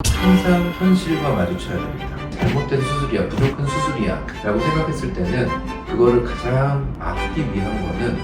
항상 현실과 마주쳐야 됩니다. 잘못된 수술이야, 부족한 수술이야 라고 생각했을 때는 그거를 가장 막기 위한 거는,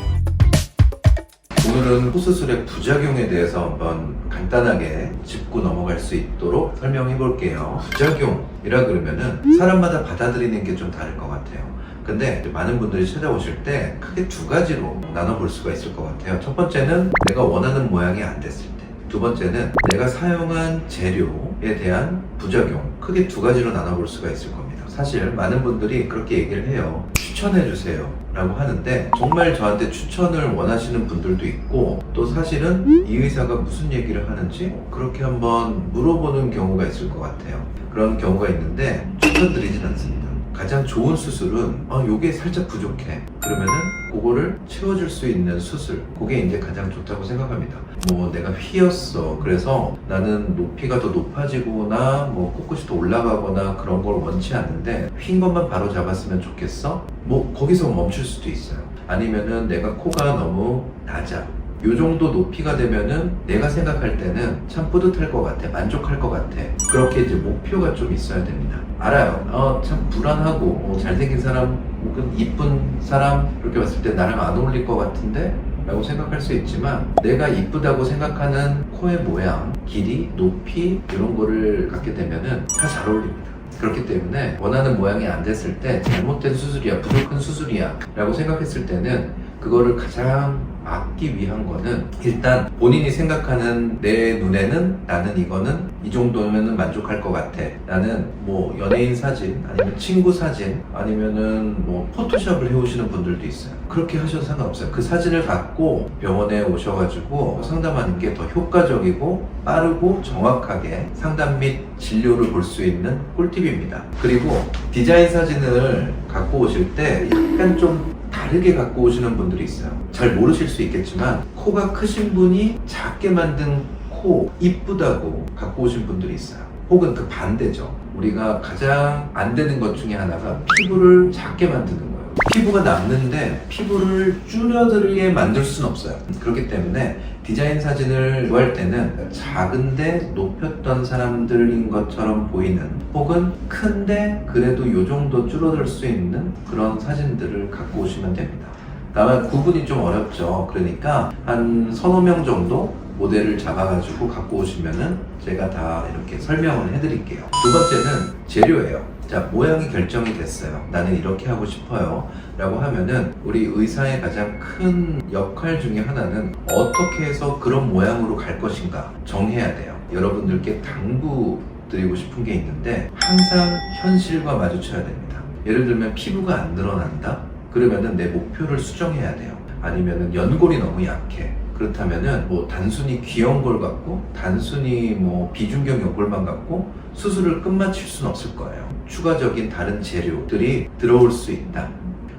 오늘은 코수술의 부작용에 대해서 한번 간단하게 짚고 넘어갈 수 있도록 설명해 볼게요. 부작용이라 그러면은 사람마다 받아들이는 게 좀 다를 것 같아요. 근데 많은 분들이 찾아오실 때 크게 두 가지로 나눠볼 수가 있을 것 같아요. 첫 번째는 내가 원하는 모양이 안 됐을 때, 두 번째는 내가 사용한 재료에 대한 부작용. 크게 두 가지로 나눠볼 수가 있을 겁니다. 사실 많은 분들이 그렇게 얘기를 해요. 추천해주세요 라고 하는데, 정말 저한테 추천을 원하시는 분들도 있고, 또 사실은 이 의사가 무슨 얘기를 하는지 그렇게 한번 물어보는 경우가 있을 것 같아요. 그런 경우가 있는데 추천드리진 않습니다. 가장 좋은 수술은 요게 살짝 부족해 그러면은 그거를 채워줄 수 있는 수술, 그게 이제 가장 좋다고 생각합니다. 뭐 내가 휘었어, 그래서 나는 높이가 더 높아지거나 뭐 코끝이 더 올라가거나 그런 걸 원치 않는데 휜 것만 바로 잡았으면 좋겠어? 뭐 거기서 멈출 수도 있어요. 아니면은 내가 코가 너무 낮아, 요 정도 높이가 되면은 내가 생각할 때는 참 뿌듯할 것 같아, 만족할 것 같아, 그렇게 이제 목표가 좀 있어야 됩니다. 알아요. 참 불안하고 잘생긴 사람 혹은 이쁜 사람 이렇게 봤을 때 나랑 안 어울릴 것 같은데 라고 생각할 수 있지만, 내가 이쁘다고 생각하는 코의 모양, 길이, 높이 이런 거를 갖게 되면은 다 잘 어울립니다. 그렇기 때문에 원하는 모양이 안 됐을 때 잘못된 수술이야, 부족한 수술이야 라고 생각했을 때는 그거를 가장 막기 위한 거는, 일단 본인이 생각하는, 내 눈에는 나는 이거는 이 정도면은 만족할 것 같아, 나는 뭐 연예인 사진 아니면 친구 사진 아니면은 뭐 포토샵을 해오시는 분들도 있어요. 그렇게 하셔도 상관없어요. 그 사진을 갖고 병원에 오셔가지고 상담하는 게 더 효과적이고 빠르고 정확하게 상담 및 진료를 볼 수 있는 꿀팁입니다. 그리고 디자인 사진을 갖고 오실 때 약간 좀 다르게 갖고 오시는 분들이 있어요. 잘 모르실 수 있겠지만 코가 크신 분이 작게 만든 코 이쁘다고 갖고 오신 분들이 있어요. 혹은 그 반대죠. 우리가 가장 안 되는 것 중에 하나가 피부를 작게 만드는 거예요. 피부가 남는데 피부를 줄여들게 만들 수는 없어요. 그렇기 때문에 디자인 사진을 구할 때는 작은데 높였던 사람들인 것처럼 보이는, 혹은 큰데 그래도 요 정도 줄어들 수 있는 그런 사진들을 갖고 오시면 됩니다. 다만 구분이 좀 어렵죠. 그러니까 한 서너 명 정도 모델을 잡아가지고 갖고 오시면은 제가 다 이렇게 설명을 해드릴게요. 두 번째는 재료예요. 자, 모양이 결정이 됐어요. 나는 이렇게 하고 싶어요 라고 하면은 우리 의사의 가장 큰 역할 중에 하나는 어떻게 해서 그런 모양으로 갈 것인가 정해야 돼요. 여러분들께 당부드리고 싶은 게 있는데, 항상 현실과 마주쳐야 됩니다. 예를 들면 피부가 안 늘어난다? 그러면은 내 목표를 수정해야 돼요. 아니면은 연골이 너무 약해, 그렇다면은 뭐 단순히 귀여운 걸 갖고, 단순히 뭐 비중격 연골만 갖고 수술을 끝마칠 수는 없을 거예요. 추가적인 다른 재료들이 들어올 수 있다.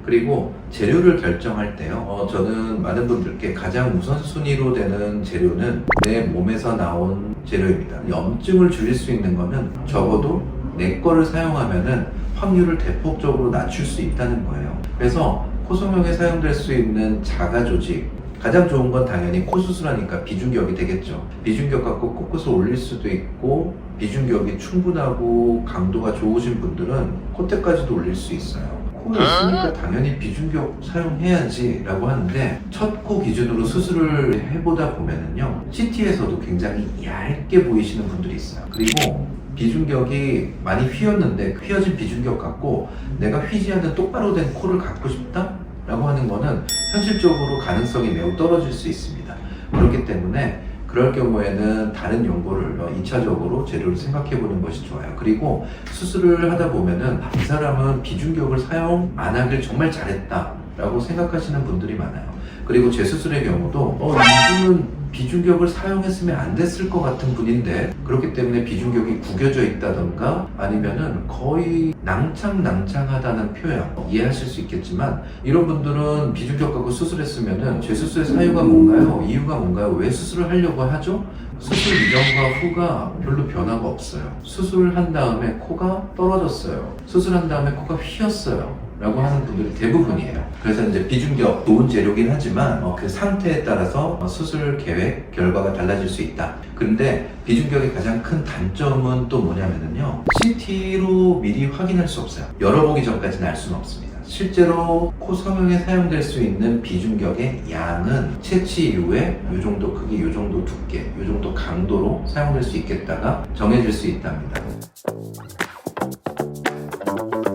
그리고 재료를 결정할 때요, 저는 많은 분들께 가장 우선순위로 되는 재료는 내 몸에서 나온 재료입니다. 염증을 줄일 수 있는 거는 적어도 내 거를 사용하면은 확률을 대폭적으로 낮출 수 있다는 거예요. 그래서 코성형에 사용될 수 있는 자가 조직, 가장 좋은 건 당연히 코 수술하니까 비중격이 되겠죠. 비중격 갖고 코끝을 올릴 수도 있고, 비중격이 충분하고 강도가 좋으신 분들은 콧대까지도 올릴 수 있어요. 코에 있으니까 당연히 비중격 사용해야지 라고 하는데, 첫 코 기준으로 수술을 해보다 보면은요, CT에서도 굉장히 얇게 보이시는 분들이 있어요. 그리고 비중격이 많이 휘었는데 휘어진 비중격 갖고 내가 휘지 않는 똑바로 된 코를 갖고 싶다? 라고 하는 거는 현실적으로 가능성이 매우 떨어질 수 있습니다. 그렇기 때문에 그럴 경우에는 다른 연고를 2차적으로 재료를 생각해 보는 것이 좋아요. 그리고 수술을 하다 보면은 이 사람은 비중격을 사용 안 하길 정말 잘했다 라고 생각하시는 분들이 많아요. 그리고 제 수술의 경우도 이분은 비중격을 사용했으면 안 됐을 것 같은 분인데, 그렇기 때문에 비중격이 구겨져 있다던가 아니면은 거의 낭창낭창하다는 표현 이해하실 수 있겠지만, 이런 분들은 비중격 갖고 수술했으면은 제 수술의 사유가 뭔가요? 이유가 뭔가요? 왜 수술을 하려고 하죠? 수술 이전과 후가 별로 변화가 없어요. 수술을 한 다음에 코가 떨어졌어요. 수술한 다음에 코가 휘었어요. 라고 하는 분들이 대부분이에요. 그래서 이제 비중격 좋은 재료긴 하지만 그 상태에 따라서 수술 계획 결과가 달라질 수 있다. 그런데 비중격의 가장 큰 단점은 또 뭐냐면요, CT로 미리 확인할 수 없어요. 열어보기 전까지는 알 수는 없습니다. 실제로 코 성형에 사용될 수 있는 비중격의 양은 채취 이후에 이 정도 크기, 이 정도 두께, 이 정도 강도로 사용될 수 있겠다가 정해질 수 있답니다.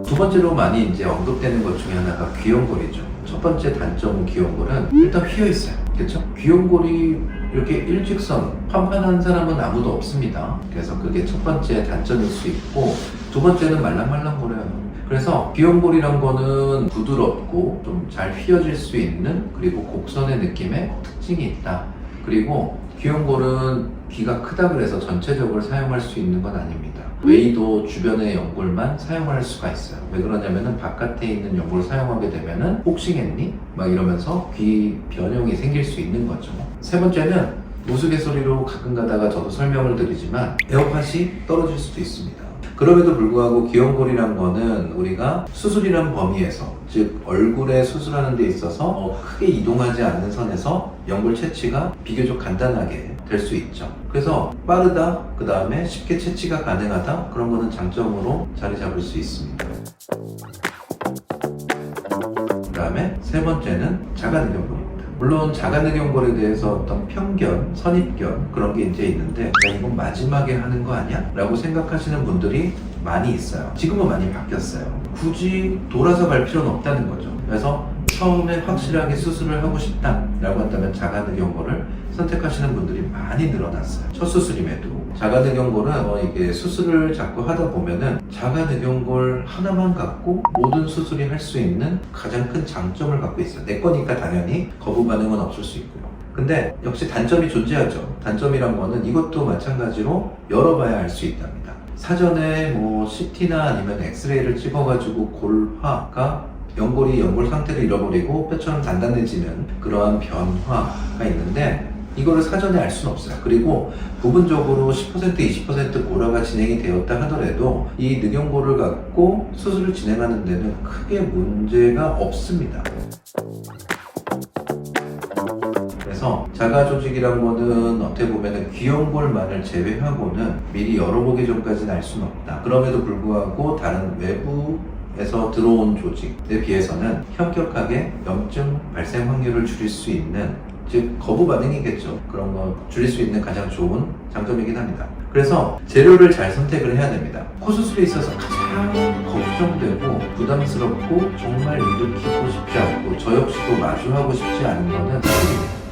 두 번째로 많이 이제 언급되는 것 중에 하나가 귀염골이죠. 첫 번째 단점은 귀염골은 일단 휘어 있어요. 그렇죠? 귀염골이 이렇게 일직선, 판판한 사람은 아무도 없습니다. 그래서 그게 첫 번째 단점일 수 있고, 두 번째는 말랑말랑거려요. 그래서 귀염골이란 거는 부드럽고 좀 잘 휘어질 수 있는, 그리고 곡선의 느낌의 특징이 있다. 그리고 귀염골은 귀가 크다 그래서 전체적으로 사용할 수 있는 건 아닙니다. 웨이도 주변의 연골만 사용할 수가 있어요. 왜 그러냐면은 바깥에 있는 연골을 사용하게 되면은 혹시겠니? 막 이러면서 귀 변형이 생길 수 있는 거죠. 세 번째는 우스갯소리로 가끔 가다가 저도 설명을 드리지만 에어팟이 떨어질 수도 있습니다. 그럼에도 불구하고 귀염골이란 거는 우리가 수술이란 범위에서, 즉 얼굴에 수술하는 데 있어서 크게 이동하지 않는 선에서 연골 채취가 비교적 간단하게 될 수 있죠. 그래서 빠르다, 그 다음에 쉽게 채취가 가능하다, 그런 거는 장점으로 자리 잡을 수 있습니다. 그 다음에 세 번째는 자가늑연골입니다. 물론 자가늑연골에 대해서 어떤 편견, 선입견 그런 게 이제 있는데, 야, 이건 마지막에 하는 거 아니야? 라고 생각하시는 분들이 많이 있어요. 지금은 많이 바뀌었어요. 굳이 돌아서 갈 필요는 없다는 거죠. 그래서 처음에 확실하게 수술을 하고 싶다라고 한다면 자가늑연골을 선택하시는 분들이 많이 늘어났어요. 첫 수술임에도. 자가늑연골은 이게 수술을 자꾸 하다 보면은 자가늑연골 하나만 갖고 모든 수술이 할 수 있는 가장 큰 장점을 갖고 있어요. 내 거니까 당연히 거부 반응은 없을 수 있고요. 근데 역시 단점이 존재하죠. 단점이란 거는 이것도 마찬가지로 열어봐야 알 수 있답니다. 사전에 뭐 CT나 아니면 엑스레이를 찍어가지고 골화가 연골이 연골 상태를 잃어버리고 뼈처럼 단단해지는 그러한 변화가 있는데, 이거를 사전에 알 수는 없어요. 그리고 부분적으로 10%, 20% 골화가 진행이 되었다 하더라도 이 늑연골을 갖고 수술을 진행하는 데는 크게 문제가 없습니다. 그래서 자가조직이란 거는 어떻게 보면 귀염골만을 제외하고는 미리 열어보기 전까지는 알 수는 없다. 그럼에도 불구하고 다른 외부에서 들어온 조직에 비해서는 현격하게 염증 발생 확률을 줄일 수 있는, 즉 거부 반응이겠죠. 그런 거 줄일 수 있는 가장 좋은 장점이긴 합니다. 그래서 재료를 잘 선택을 해야 됩니다. 코 수술에 있어서 가장 걱정되고 부담스럽고 정말 일으키고 싶지 않고 저 역시도 마주하고 싶지 않은 거는 수술입니다.